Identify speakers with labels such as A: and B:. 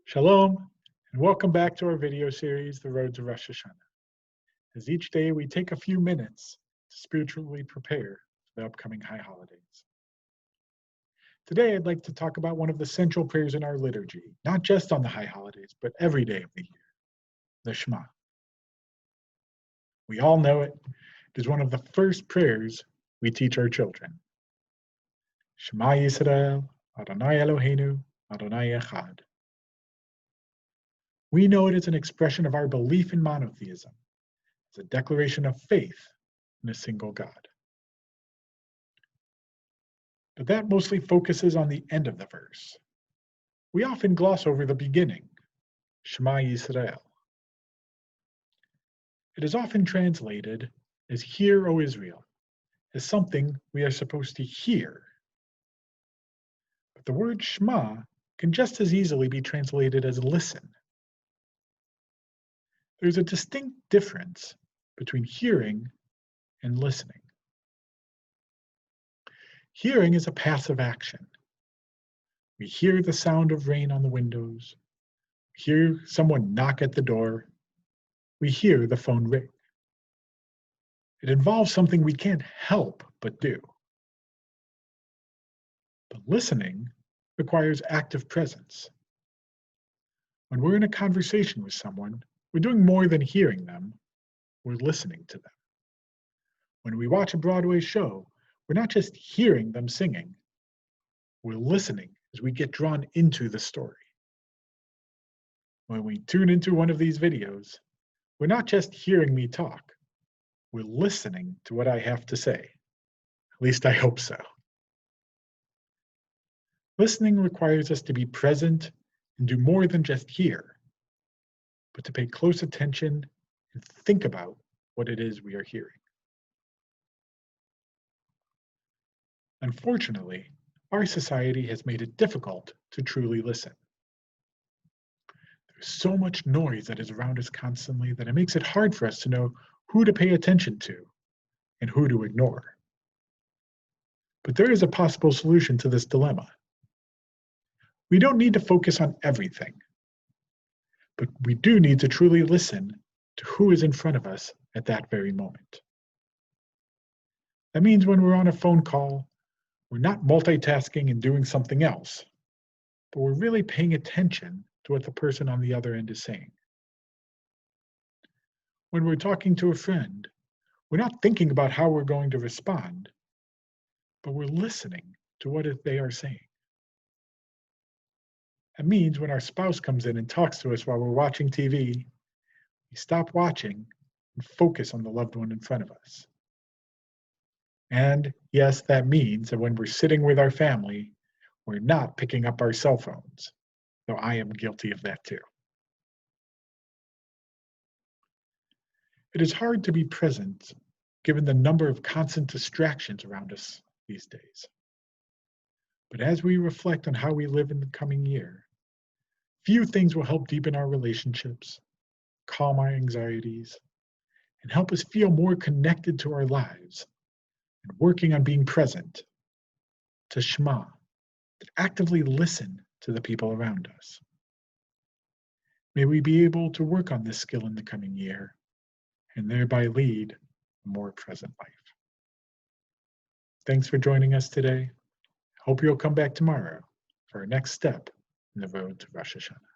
A: Shalom, and welcome back to our video series, The Road to Rosh Hashanah. As each day we take a few minutes to spiritually prepare for the upcoming high holidays. Today I'd like to talk about one of the central prayers in our liturgy, not just on the high holidays, but every day of the year, the Shema. We all know it. It is one of the first prayers we teach our children. Shema Yisrael, Adonai Eloheinu, Adonai Echad. We know it as an expression of our belief in monotheism, as a declaration of faith in a single God. But that mostly focuses on the end of the verse. We often gloss over the beginning, Shema Yisrael. It is often translated as "Hear, O Israel," as something we are supposed to hear. But the word Shema can just as easily be translated as listen. There's a distinct difference between hearing and listening. Hearing is a passive action. We hear the sound of rain on the windows, we hear someone knock at the door, we hear the phone ring. It involves something we can't help but do. But listening requires active presence. When we're in a conversation with someone, we're doing more than hearing them, we're listening to them. When we watch a Broadway show, we're not just hearing them singing, we're listening as we get drawn into the story. When we tune into one of these videos, we're not just hearing me talk, we're listening to what I have to say. At least I hope so. Listening requires us to be present and do more than just hear, but to pay close attention and think about what it is we are hearing. Unfortunately, our society has made it difficult to truly listen. There's so much noise that is around us constantly that it makes it hard for us to know who to pay attention to and who to ignore. But there is a possible solution to this dilemma. We don't need to focus on everything, but we do need to truly listen to who is in front of us at that very moment. That means when we're on a phone call, we're not multitasking and doing something else, but we're really paying attention to what the person on the other end is saying. When we're talking to a friend, we're not thinking about how we're going to respond, but we're listening to what they are saying. That means when our spouse comes in and talks to us while we're watching TV, we stop watching and focus on the loved one in front of us. And yes, that means that when we're sitting with our family, we're not picking up our cell phones, though I am guilty of that too. It is hard to be present given the number of constant distractions around us these days. But as we reflect on how we live in the coming year, few things will help deepen our relationships, calm our anxieties, and help us feel more connected to our lives and working on being present, to Shema, to actively listen to the people around us. May we be able to work on this skill in the coming year and thereby lead a more present life. Thanks for joining us today. Hope you'll come back tomorrow for our next step in the road to Rosh Hashanah.